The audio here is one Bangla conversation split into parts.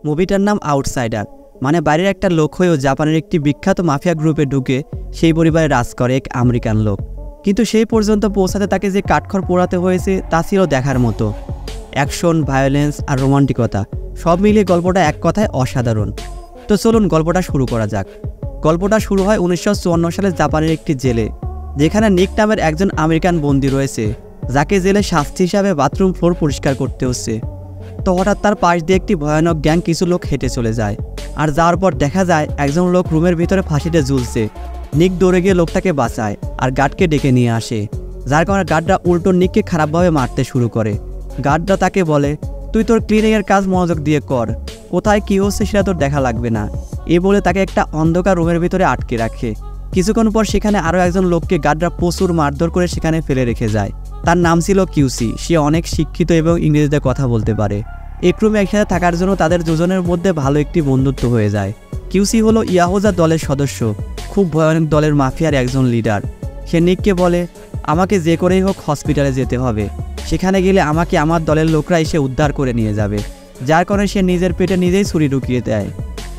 মুভিটার নাম আউটসাইডার, মানে বাইরের একটা লোক হয়েও জাপানের একটি বিখ্যাত মাফিয়া গ্রুপে ঢুকে সেই পরিবারে রাজ করে এক আমেরিকান লোক। কিন্তু সেই পর্যন্ত পৌঁছাতে তাকে যে কাঠখড় পোড়াতে হয়েছে তা ছিল দেখার মতো। অ্যাকশন, ভায়োলেন্স আর রোমান্টিকতা সব মিলিয়ে গল্পটা এক কথায় অসাধারণ। তো চলুন গল্পটা শুরু করা যাক। গল্পটা শুরু হয় 1954 সালে জাপানের একটি জেলে, যেখানে নিক নামের একজন আমেরিকান বন্দী রয়েছে, যাকে জেলে শাস্তি হিসাবে বাথরুম ফ্লোর পরিষ্কার করতে হচ্ছে। তো হঠাৎ তার পাশ দিয়ে একটি ভয়ানক গ্যাং কিছু লোক হেঁটে চলে যায়, আর যাওয়ার পর দেখা যায় একজন লোক রুমের ভিতরে ফাঁসিতে ঝুলছে। নিক দৌড়ে গিয়ে লোকটাকে বাঁচায় আর গার্ডকে ডেকে নিয়ে আসে, যার কারণে গার্ডরা উল্টো নিককে খারাপভাবে মারতে শুরু করে। গার্ডরা তাকে বলে, তুই তোর ক্লিনিংয়ের কাজ মনোযোগ দিয়ে কর, কোথায় কী হচ্ছে সেটা তোর দেখা লাগবে না। এ বলে তাকে একটা অন্ধকার রুমের ভিতরে আটকে রাখে। কিছুক্ষণ পর সেখানে আরও একজন লোককে গার্ডরা প্রচুর মারধর করে সেখানে ফেলে রেখে যায়। তার নাম ছিল কিউসি। সে অনেক শিক্ষিত এবং ইংরেজিতে কথা বলতে পারে। এক রুমে একসাথে থাকার জন্য তাদের দুজনের মধ্যে ভালো একটি বন্ধুত্ব হয়ে যায়। কিউসি হলো ইয়াহুজা দলের সদস্য, খুব ভয়ানক দলের মাফিয়ার একজন লিডার। সে নিককে বলে, আমাকে যে করেই হোক হসপিটালে যেতে হবে, সেখানে গেলে আমাকে আমার দলের লোকরা এসে উদ্ধার করে নিয়ে যাবে। যার কারণে সে নিজের পেটে নিজেই ছুরি ঢুকিয়ে দেয়,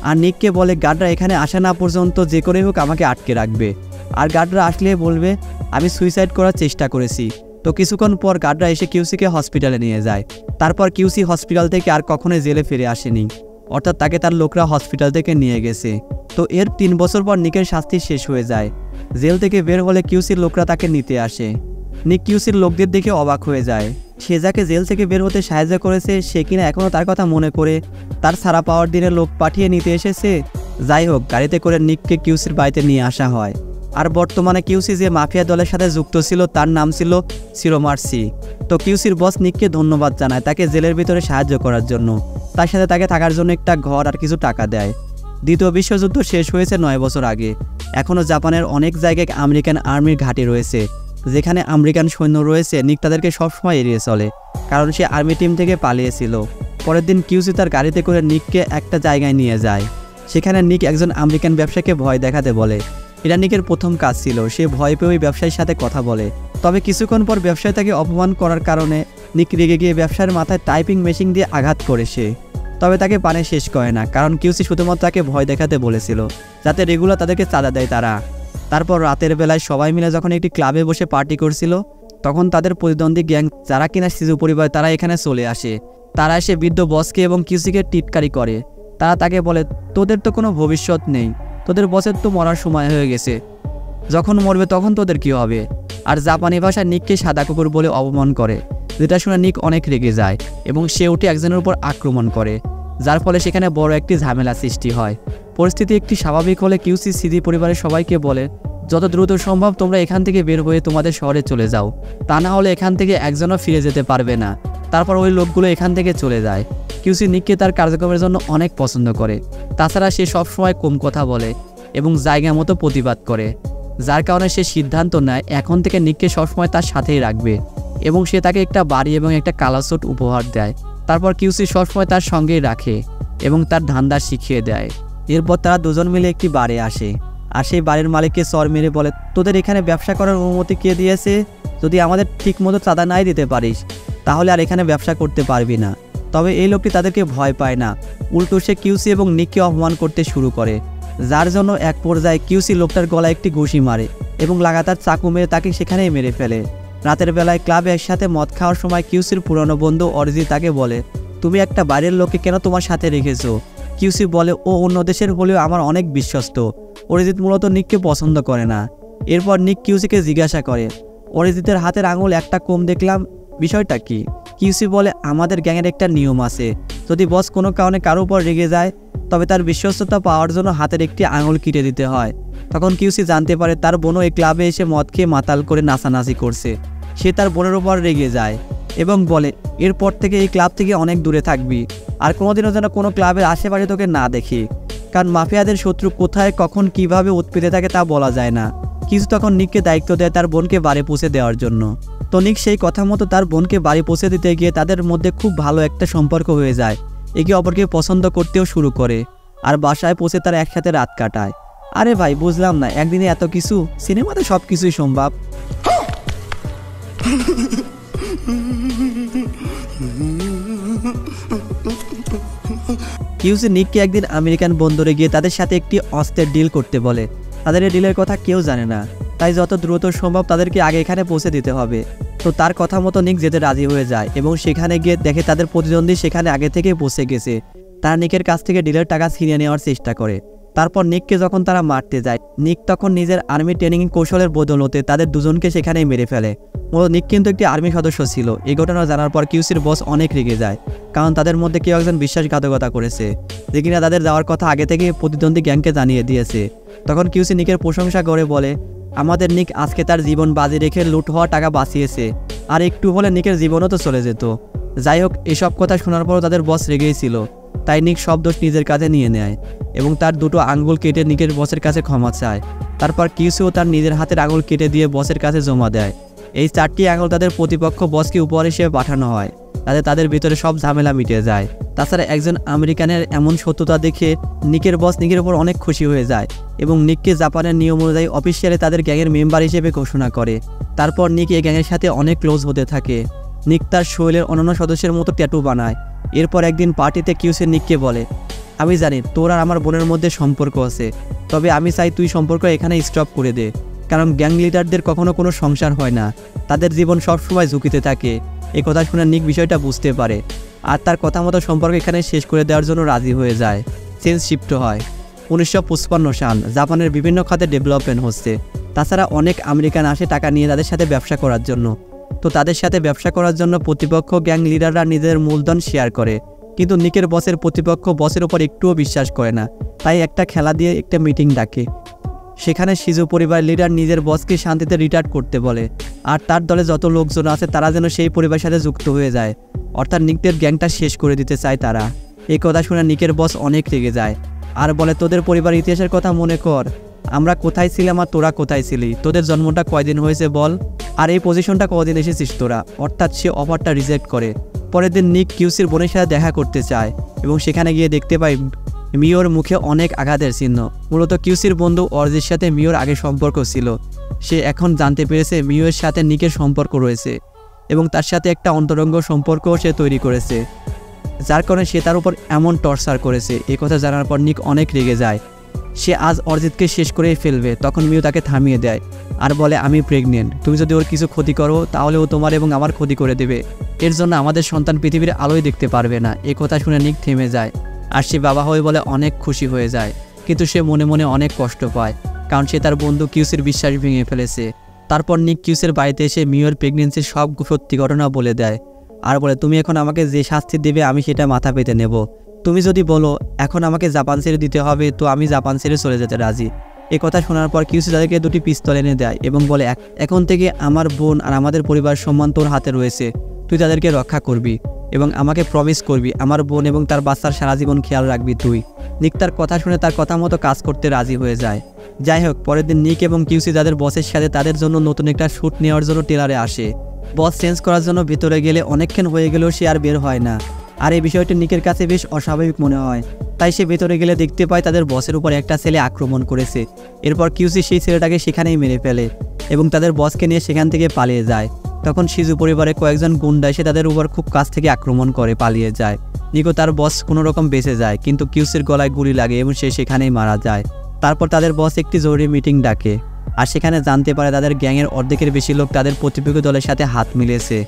আর নিককে বলে গার্ডরা এখানে আসা না পর্যন্ত যে করেই হোক আমাকে আটকে রাখবে, আর গার্ডরা আসলে বলবে আমি সুইসাইড করার চেষ্টা করেছি। তো কিছুক্ষণ পর গার্ডরা এসে কিউসিকে হসপিটালে নিয়ে যায়। তারপর কিউসি হসপিটাল থেকে আর কখনোই জেলে ফিরে আসেনি, অর্থাৎ তাকে তার লোকরা হসপিটাল থেকে নিয়ে গেছে। তো এর 3 বছর পর নিকের শাস্তি শেষ হয়ে যায়। জেল থেকে বের হলে কিউসির লোকরা তাকে নিতে আসে। নিক কিউসির লোকদের দেখে অবাক হয়ে যায়। সে যাকে জেল থেকে বের হতে সাহায্য করেছে সে কিনা এখনও তার কথা মনে করে তার ছাড়া পাওয়ার দিনে লোক পাঠিয়ে নিতে এসেছে। যাই হোক, গাড়িতে করে নিককে কিউসির বাড়িতে নিয়ে আসা হয়। আর বর্তমানে কিউসি যে মাফিয়া দলের সাথে যুক্ত ছিল তার নাম ছিল সিরোমার্সি। তো কিউসির বস নিককে ধন্যবাদ জানায় তাকে জেলের ভিতরে সাহায্য করার জন্য। তার সাথে তাকে থাকার জন্য একটা ঘর আর কিছু টাকা দেয়। দ্বিতীয় বিশ্বযুদ্ধ শেষ হয়েছে 9 বছর আগে। এখনও জাপানের অনেক জায়গায় আমেরিকান আর্মির ঘাঁটি রয়েছে, যেখানে আমেরিকান সৈন্য রয়েছে। নিক তাদেরকে সবসময় এড়িয়ে চলে, কারণ সে আর্মি টিম থেকে পালিয়েছিল। পরের দিন কিউসি তার গাড়িতে করে নিককে একটা জায়গায় নিয়ে যায়। সেখানে নিক একজন আমেরিকান ব্যবসায়ীকে ভয় দেখাতে বলে। এটা নিকের প্রথম কাজ ছিল। সে ভয় পেয়ে ওই ব্যবসায়ীর সাথে কথা বলে। তবে কিছুক্ষণ পর ব্যবসায়ী তাকে অপমান করার কারণে নিক রেগে গিয়ে ব্যবসায়ীর মাথায় টাইপিং মেশিন দিয়ে আঘাত করে সে। তবে তাকে পানে শেষ করে না, কারণ কিউসি শুধুমাত্র তাকে ভয় দেখাতে বলেছিল, যাতে রেগুলার তাদেরকে চাঁদা দেয় তারা। তারপর রাতের বেলায় সবাই মিলে যখন একটি ক্লাবে বসে পার্টি করছিল, তখন তাদের প্রতিদ্বন্দ্বী গ্যাং যারা কিনা শিজু পরিবার তারা এখানে চলে আসে। তারা এসে বৃদ্ধ বসকে এবং কিউসিকে টিটকারি করে। তারা তাকে বলে, তোদের তো কোনো ভবিষ্যৎ নেই, তোদের বসের তো মরার সময় হয়ে গেছে, যখন মরবে তখন তোদের কি হবে। আর জাপানি ভাষায় নিককে সাদা কুকুর বলে অপমান করে, যেটা শুনে নিক অনেক রেগে যায় এবং সে উঠে একজনের উপর আক্রমণ করে, যার ফলে সেখানে বড় একটি ঝামেলা সৃষ্টি হয়। পরিস্থিতি একটি স্বাভাবিক হলে কিউসি সিজি পরিবারের সবাইকে বলে, যত দ্রুত সম্ভব তোমরা এখান থেকে বের হয়ে তোমাদের শহরে চলে যাও, তা না হলে এখান থেকে একজনও ফিরে যেতে পারবে না। তারপর ওই লোকগুলো এখান থেকে চলে যায়। কিউসি নিককে তার কার্যক্রমের জন্য অনেক পছন্দ করে। তাছাড়া সে সবসময় কম কথা বলে এবং জায়গা মতো প্রতিবাদ করে, যার কারণে সে সিদ্ধান্ত নেয় এখন থেকে নিককে সবসময় তার সাথেই রাখবে এবং সে তাকে একটা বাড়ি এবং একটা কালো স্যুট উপহার দেয়। তারপর কিউসি সবসময় তার সঙ্গেই রাখে এবং তার ধান্দা শিখিয়ে দেয়। এরপর তারা দুজন মিলে একটি বারে আসে, আর সেই বাড়ির মালিককে চর মেরে বলে, তোদের এখানে ব্যবসা করার অনুমতি কে দিয়েছে? যদি আমাদের ঠিক মতো চাঁদা নাই দিতে পারিস তাহলে আর এখানে ব্যবসা করতে পারবি না। তবে এই লোকটি তাদেরকে ভয় পায় না, উল্টো সে কিউসি এবং নিককে অপমান করতে শুরু করে, যার জন্য এক পর্যায়ে কিউসি লোকটার গলায় একটি ঘুষি মারে এবং লাগাতার চাকু মেরে তাকে সেখানেই মেরে ফেলে। রাতের বেলায় ক্লাবে একসাথে মদ খাওয়ার সময় কিউসির পুরনো বন্ধু অরিজিৎ তাকে বলে, তুমি একটা বাইরের লোককে কেন তোমার সাথে রেখেছো? কিউসি বলে, ও অন্য দেশের হলেও আমার অনেক বিশ্বস্ত। অরিজিৎ মূলত নিককে পছন্দ করে না। এরপর নিক কিউসিকে জিজ্ঞাসা করে, অরিজিতের হাতের আঙুল একটা কম দেখলাম, বিষয়টা কি? কিউসি বলে, আমাদের গ্যাংয়ের একটা নিয়ম আছে, যদি বস কোনো কারণে কারো উপর রেগে যায় তবে তার বিশ্বস্ততা পাওয়ার জন্য হাতের একটি আঙুল কেটে দিতে হয়। তখন কিউসি জানতে পারে তার বোনও এই ক্লাবে এসে মদ খেয়ে মাতাল করে নাচানাচি করছে। সে তার বোনের উপর রেগে যায় এবং বলে, এরপর থেকে এই ক্লাব থেকে অনেক দূরে থাকবি, আর কোনোদিনও যেন কোনো ক্লাবের আশেপাশে তোকে না দেখি, কারণ মাফিয়াদের শত্রু কোথায় কখন কিভাবে উৎপেতে থাকে তা বলা যায় না। কিছু তখন নিককে দায়িত্ব দেয় তার বোনকে বাড়ি পৌঁছে দেওয়ার জন্য। তো নিক সেই কথা মতো তার বোনকে বাড়ি পৌঁছে দিতে গিয়ে তাদের মধ্যে খুব ভালো একটা সম্পর্ক হয়ে যায়। একে অপরকে পছন্দ করতেও শুরু করে, আর বাসায় পৌঁছে তারা একসাথে রাত কাটায়। আরে ভাই, বুঝলাম না, একদিনে এত কিছু? সিনেমাতে সব কিছুই সম্ভব। কিউসি নিককে একদিন আমেরিকান বন্দরে গিয়ে তাদের সাথে একটি অস্ত্রের ডিল করতে বলে। তাদের এই ডিলের কথা কেউ জানে না, তাই যত দ্রুত সম্ভব তাদেরকে আগে এখানে পৌঁছে দিতে হবে। তো তার কথা মতো নিক যেতে রাজি হয়ে যায় এবং সেখানে গিয়ে দেখে তাদের প্রতিদ্বন্দ্বী সেখানে আগে থেকেই পৌঁছে গেছে। তারা নিকের কাছ থেকে ডিলের টাকা ছিনিয়ে নেওয়ার চেষ্টা করে। তারপর নিককে যখন তারা মারতে যায়, নিক তখন নিজের আর্মি ট্রেনিং কৌশলের বদৌলতে তাদের দুজনকে সেখানেই মেরে ফেলে। নিক কিন্তু একটি আর্মি সদস্য ছিল। এই ঘটনা জানার পর কিউসির বস অনেক রেগে যায়, কারণ তাদের মধ্যে কেউ একজন বিশ্বাসঘাতকতা করেছে, যে কিনা তাদের যাওয়ার কথা আগে থেকে প্রতিদ্বন্দ্বী গ্যাংকে জানিয়ে দিয়েছে। তখন কিউসি নিকের প্রশংসা করে বলে, আমাদের নিক আজকে তার জীবন বাজি রেখে লুট হওয়া টাকা বাঁচিয়েছে, আর একটু হলে নিকের জীবনও তো চলে যেত। যাই হোক, এসব কথা শোনার পরও তাদের বস রেগেই ছিল, তাই নিক সব দোষ নিজের কাছে নিয়ে নেয় এবং তার দুটো আঙ্গুল কেটে নিকের বসের কাছে ক্ষমা চায়। তারপর কিউসিও তার নিজের হাতের আঙুল কেটে দিয়ে বসের কাছে জমা দেয়। এই 4টি আঙুল তাদের প্রতিপক্ষ বসকে উপহার হিসেবে পাঠানো হয়, তাতে তাদের ভিতরে সব ঝামেলা মিটে যায়। তাছাড়া একজন আমেরিকানের এমন সত্যতা দেখে নিকের বস নিকের উপর অনেক খুশি হয়ে যায় এবং নিককে জাপানের নিয়ম অনুযায়ী অফিসিয়ালি তাদের গ্যাংয়ের মেম্বার হিসেবে ঘোষণা করে। তারপর নিক এই গ্যাংয়ের সাথে অনেক ক্লোজ হতে থাকে। নিক তার শরীরের অন্যান্য সদস্যের মতো ট্যাটু বানায়। এরপর একদিন পার্টিতে কিউসি নিককে বলে, আমি জানি তোর আর আমার বোনের মধ্যে সম্পর্ক আছে, তবে আমি চাই তুই সম্পর্ক এখানে স্টপ করে দে, কারণ গ্যাং লিডারদের কখনো কোনো সংসার হয় না, তাদের জীবন সবসময় ঝুঁকিতে থাকে। এই কথা শুনে নিক বিষয়টা বুঝতে পারে আর তার কথা মতো সম্পর্ক এখানে শেষ করে দেওয়ার জন্য রাজি হয়ে যায়। চেঞ্জ শিফট হয় 1955 সাল। জাপানের বিভিন্ন খাতে ডেভেলপমেন্ট হচ্ছে। তাছাড়া অনেক আমেরিকান আসে টাকা নিয়ে তাদের সাথে ব্যবসা করার জন্য। তো তাদের সাথে ব্যবসা করার জন্য প্রতিপক্ষ গ্যাং লিডাররা নিজেদের মূলধন শেয়ার করে, কিন্তু নিকের বসের প্রতিপক্ষ বসের উপর একটুও বিশ্বাস করে না, তাই একটা খেলা দিয়ে একটা মিটিং ডাকে। সেখানে শিজু পরিবার লিডার নিজের বসকে শান্তিতে রিটায়ার করতে বলে, আর তার দলে যত লোকজন আছে তারা যেন সেই পরিবারের সাথে যুক্ত হয়ে যায়, অর্থাৎ নিকদের গ্যাংটা শেষ করে দিতে চায় তারা। এই কথা শুনে নিকের বস অনেক রেগে যায় আর বলে, তোদের পরিবার ইতিহাসের কথা মনে কর, আমরা কোথায় ছিলাম আর তোরা কোথায় ছিলি, তোদের জন্মটা কয়দিন হয়েছে বল, আর এই পজিশনটা কদিন এসেছিস তোরা। অর্থাৎ সে অফারটা রিজেক্ট করে। পরের দিন নিক কিউসির বোনের সাথে দেখা করতে চায় এবং সেখানে গিয়ে দেখতে পায় মিওর মুখে অনেক আঘাতের চিহ্ন। মূলত কিউসির বন্ধু অর্জির সাথে মিওর আগে সম্পর্ক ছিল। সে এখন জানতে পেরেছে মিওর সাথে নিকের সম্পর্ক রয়েছে এবং তার সাথে একটা অন্তরঙ্গ সম্পর্কও সে তৈরি করেছে, যার কারণে সে তার উপর এমন টর্চার করেছে। এই কথা জানার পর নিক অনেক রেগে যায়। সে আজ অর্জিতকে শেষ করেই ফেলবে। তখন মিও তাকে থামিয়ে দেয় আর বলে, আমি প্রেগনেন্ট, তুমি যদি ওর কিছু ক্ষতি করো তাহলে ও তোমার এবং আমার ক্ষতি করে দেবে, এর জন্য আমাদের সন্তান পৃথিবীর আলোয় দেখতে পারবে না। এই কথা শুনে নিক থেমে যায় আর সে বাবা হয়ে বলে অনেক খুশি হয়ে যায়, কিন্তু সে মনে মনে অনেক কষ্ট পায়, কারণ সে তার বন্ধু কিউসির বিশ্বাস ভেঙে ফেলেছে। তারপর নিক কিউসের বাড়িতে এসে মিওর প্রেগনেন্সির সব সত্যি ঘটনা বলে দেয় আর বলে, তুমি এখন আমাকে যে শাস্তি দেবে আমি সেটা মাথা পেতে নেব। তুমি যদি বলো এখন আমাকে জাপান ছেড়ে দিতে হবে, তো আমি জাপান ছেড়ে চলে যেতে রাজি। এ কথা শোনার পর কিউসি তাদেরকে 2টি পিস্তল এনে দেয় এবং বলে, এখন থেকে আমার বোন আর আমাদের পরিবার সম্মান তোর হাতে রয়েছে, তুই তাদেরকে রক্ষা করবি এবং আমাকে প্রমিস করবি আমার বোন এবং তার বাচ্চার সারা জীবন খেয়াল রাখবি তুই। নিক তার কথা শুনে তার কথা মতো কাজ করতে রাজি হয়ে যায়। যাই হোক, পরের দিন নিক এবং কিউসি তাদের বসের সাথে তাদের জন্য নতুন একটা শ্যুট নেওয়ার জন্য টেলারে আসে। বস চেঞ্জ করার জন্য ভিতরে গেলে অনেকক্ষণ হয়ে গেলেও সে আর বের হয় না, আর এই বিষয়টি নিকের কাছে বেশ অস্বাভাবিক মনে হয়। তাই সে ভেতরে গেলে দেখতে পায় তাদের বসের উপর একটা ছেলে আক্রমণ করেছে। এরপর কিউসি সেই ছেলেটাকে সেখানেই মেরে ফেলে এবং তাদের বসকে নিয়ে সেখান থেকে পালিয়ে যায়। তখন শিজু পরিবারের কয়েকজন গুন্ডা এসে তাদের উপর খুব কাছ থেকে আক্রমণ করে পালিয়ে যায়। নিকো তার বস কোনো রকম বেঁচে যায়, কিন্তু কিউসির গলায় গুলি লাগে এবং সে সেখানেই মারা যায়। তারপর তাদের বস একটি জরুরি মিটিং ডাকে আর সেখানে জানতে পারে তাদের গ্যাংয়ের অর্ধেকের বেশি লোক তাদের প্রতিপক্ষ দলের সাথে হাত মিলিয়েছে।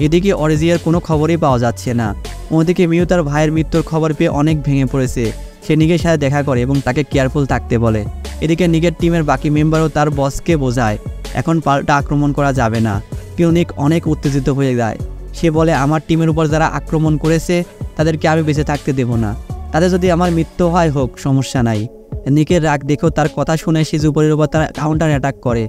এদিকে অরিজিয়ার কোনো খবরই পাওয়া যাচ্ছে না। ওদিকে মিও তার ভাইয়ের মৃত্যুর খবর পেয়ে অনেক ভেঙে পড়েছে। সে নিকের সাথে দেখা করে এবং তাকে কেয়ারফুল থাকতে বলে। এদিকে নিকের টিমের বাকি মেম্বারও তার বসকে বোঝায় এখন পাল্টা আক্রমণ করা যাবে না, কিন্তু নিক অনেক উত্তেজিত হয়ে যায়। সে বলে, আমার টিমের উপর যারা আক্রমণ করেছে তাদেরকে আমি বেঁচে থাকতে দেব না, তাদের যদি আমার মৃত্যু হয় হোক, সমস্যা নাই। নিকের রাগ দেখেও তার কথা শুনে শিজু পরিবারের উপর তারা কাউন্টার অ্যাটাক করে।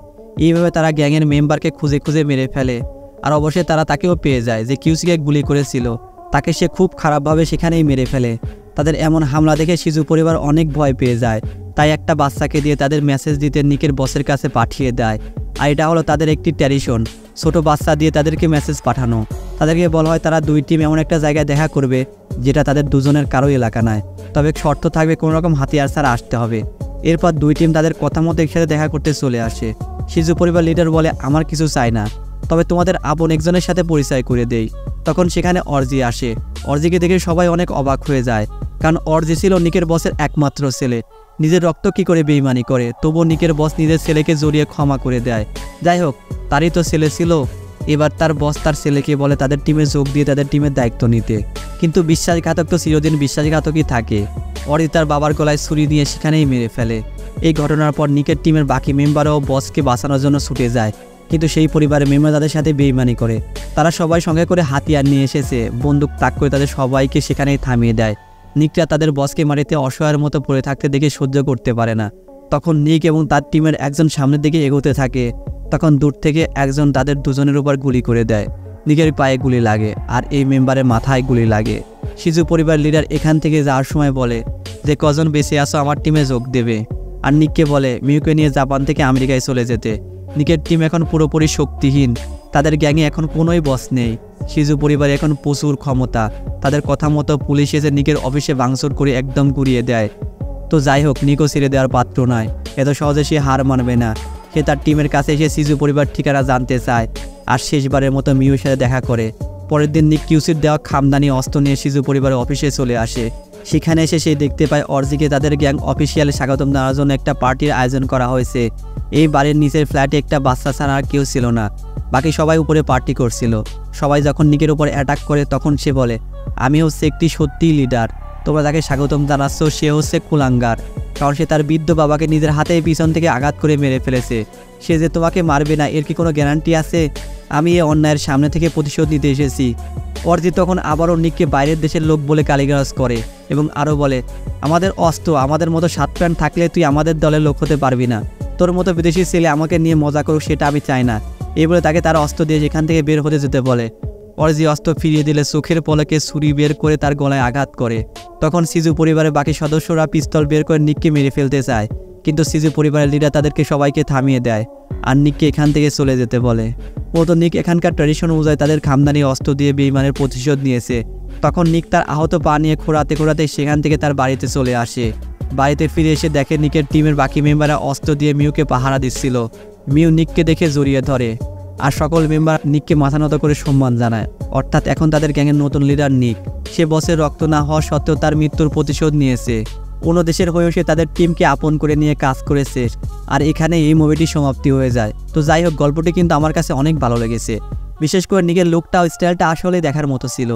এইভাবে তারা গ্যাংয়ের মেম্বারকে খুঁজে খুঁজে মেরে ফেলে আর অবশ্যই তারা তাকেও পেয়ে যায় যে কিউসিকে গুলি করেছিল, তাকে সে খুব খারাপভাবে সেখানেই মেরে ফেলে। তাদের এমন হামলা দেখে শিজু পরিবার অনেক ভয় পেয়ে যায়, তাই একটা বাচ্চাকে দিয়ে তাদের মেসেজ দিতে নিকের বসের কাছে পাঠিয়ে দেয়। আর এটা হলো তাদের একটি ট্র্যাডিশন, ছোট বাচ্চা দিয়ে তাদেরকে মেসেজ পাঠানো। তাদেরকে বলা হয় তারা 2 টিম এমন একটা জায়গায় দেখা করবে যেটা তাদের দুজনের কারো এলাকা নয়, তবে শর্ত থাকবে কোনো রকম হাতিয়ার ছাড়া আসতে হবে। এরপর 2 টিম তাদের কথা মতো একসাথে দেখা করতে চলে আসে। শিজু পরিবার লিডার বলে, আমার কিছু চাই না, তবে তোমাদের আপন একজনের সাথে পরিচয় করে দেই। তখন সেখানে অর্জি আসে। অর্জিকে দেখে সবাই অনেক অবাক হয়ে যায়, কারণ অর্জি ছিল নিকের বসের একমাত্র ছেলে। নিজের রক্ত কি করে বেইমানি করে, তবুও নিকের বস নিজের ছেলেকে জড়িয়ে ক্ষমা করে দেয়। যাই হোক, তারই তো ছেলে ছিল। এবার তার বস তার ছেলেকে বলে তাদের টিমে যোগ দিয়ে তাদের টিমের দায়িত্ব নিতে। কিন্তু বিশ্বাসঘাতক তো চিরদিন বিশ্বাসঘাতকই থাকে। অর্জি তার বাবার গলায় ছুরি দিয়ে সেখানেই মেরে ফেলে। এই ঘটনার পর নিকের টিমের বাকি মেম্বারও বসকে বাঁচানোর জন্য ছুটে যায়, কিন্তু সেই পরিবারের মেম্বার তাদের সাথে বেইমানি করে। তারা সবাই সঙ্গে করে হাতিয়ার নিয়ে এসেছে, বন্দুক তাক করে তাদের সবাইকে সেখানেই থামিয়ে দেয়। নিকরা তাদের বসকে মারিতে অসহায়ের মতো পড়ে থাকতে দেখে সহ্য করতে পারে না। তখন নিক এবং তার টিমের একজন সামনের দিকে এগোতে থাকে। তখন দূর থেকে একজন তাদের দুজনের উপর গুলি করে দেয়। নিকের পায়ে গুলি লাগে আর এই মেম্বারের মাথায় গুলি লাগে। শিজু পরিবার লিডার এখান থেকে যাওয়ার সময় বলে যে কজন বেঁচে আসো আমার টিমে যোগ দেবে, আর নিককে বলে মিউকে নিয়ে জাপান থেকে আমেরিকায় চলে যেতে। নিকের টিম এখন পুরোপুরি শক্তিহীন, তাদের গ্যাংয়ে এখন কোনোই বস নেই। শিজু পরিবার এখন প্রচুর ক্ষমতা, তাদের কথা মতো পুলিশ এসে নিকের অফিসে ভাঙচুর করে একদম গুড়িয়ে দেয়। তো যাই হোক, নিকও ছেড়ে দেওয়ার পাত্র নয়, এত সহজে সে হার মানবে না। সে তার টিমের কাছে এসে শিজু পরিবার ঠিকানা জানতে চায় আর শেষবারের মতো মিউর সাথে দেখা করে। পরের দিন নিক কিউসির দেওয়া খামদানি অস্ত্র নিয়ে শিজু পরিবারের অফিসে চলে আসে। সেখানে এসে সে দেখতে পায় অর্জিকে তাদের গ্যাং অফিসিয়ালি স্বাগতম জানার জন্য একটা পার্টির আয়োজন করা হয়েছে। এই বাড়ির নিচের ফ্ল্যাটে একটা বাচ্চা ছাড়া আর কেউ ছিল না, বাকি সবাই উপরে পার্টি করছিল। সবাই যখন নিকের উপর অ্যাটাক করে তখন সে বলে আমি হচ্ছে একটি সত্যিই লিডার, তোমরা তাকে স্বাগতম জানাচ্ছ, সে হচ্ছে কুলাঙ্গার। কারণ সে তার বৃদ্ধ বাবাকে নিজের হাতে পিছন থেকে আঘাত করে মেরে ফেলেছে। সে যে তোমাকে মারবে না এর কি কোনো গ্যারান্টি আছে? আমি এই অন্যায়ের সামনে থেকে প্রতিশোধ নিতে এসেছি। অর্জি তখন আবারও নিককে বাইরের দেশের লোক বলে গালিগালাজ করে এবং আরও বলে আমাদের অস্ত্র, আমাদের মতো সাত প্যান্ট থাকলে তুই আমাদের দলের লোক হতে পারবি না। তোর মতো বিদেশি ছেলে আমাকে নিয়ে মজা করুক সেটা আমি চাই না। এই বলে তাকে তার অস্ত্র দিয়ে সেখান থেকে বের হতে যেতে বলে। অর্জি অস্ত্র ফিরিয়ে দিলে চোখের পলকে ছুরি বের করে তার গলায় আঘাত করে। তখন শিজু পরিবারের বাকি সদস্যরা পিস্তল বের করে নিককে মেরে ফেলতে চায়, কিন্তু শিজু পরিবারের লিডার তাদেরকে সবাইকে থামিয়ে দেয় আর নিককে এখান থেকে চলে যেতে বলে। ও তো নিক এখানকার ট্র্যাডিশন অনুযায়ী তাদের খামদানি অস্ত্র দিয়ে বেইমানের প্রতিশোধ নিয়েছে। তখন নিক তার আহত পা নিয়ে খোঁড়াতে খোঁড়াতে সেখান থেকে তার বাড়িতে চলে আসে। বাড়িতে ফিরে এসে দেখে নিকের টিমের বাকি মেম্বাররা অস্ত্র দিয়ে মিউকে পাহারা দিচ্ছিল। মিউ নিককে দেখে জড়িয়ে ধরে আর সকল মেম্বার নিককে মাথা নত করে সম্মান জানায়। অর্থাৎ এখন তাদের গ্যাংয়ের নতুন লিডার নিক। সে বসের রক্ত না হওয়া সত্ত্বেও তার মৃত্যুর প্রতিশোধ নিয়েছে। অন্য দেশের হয়েও সে তাদের টিমকে আপন করে নিয়ে কাজ করেছে। আর এখানে এই মুভিটি সমাপ্তি হয়ে যায়। তো যাই হোক, গল্পটি কিন্তু আমার কাছে অনেক ভালো লেগেছে। বিশেষ করে নিকের লুকটা ও স্টাইলটা আসলে দেখার মতো ছিল।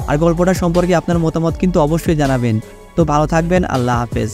আর গল্পটা সম্পর্কে আপনার মতামত কিন্তু অবশ্যই জানাবেন। তো ভালো থাকবেন, আল্লাহ হাফেজ।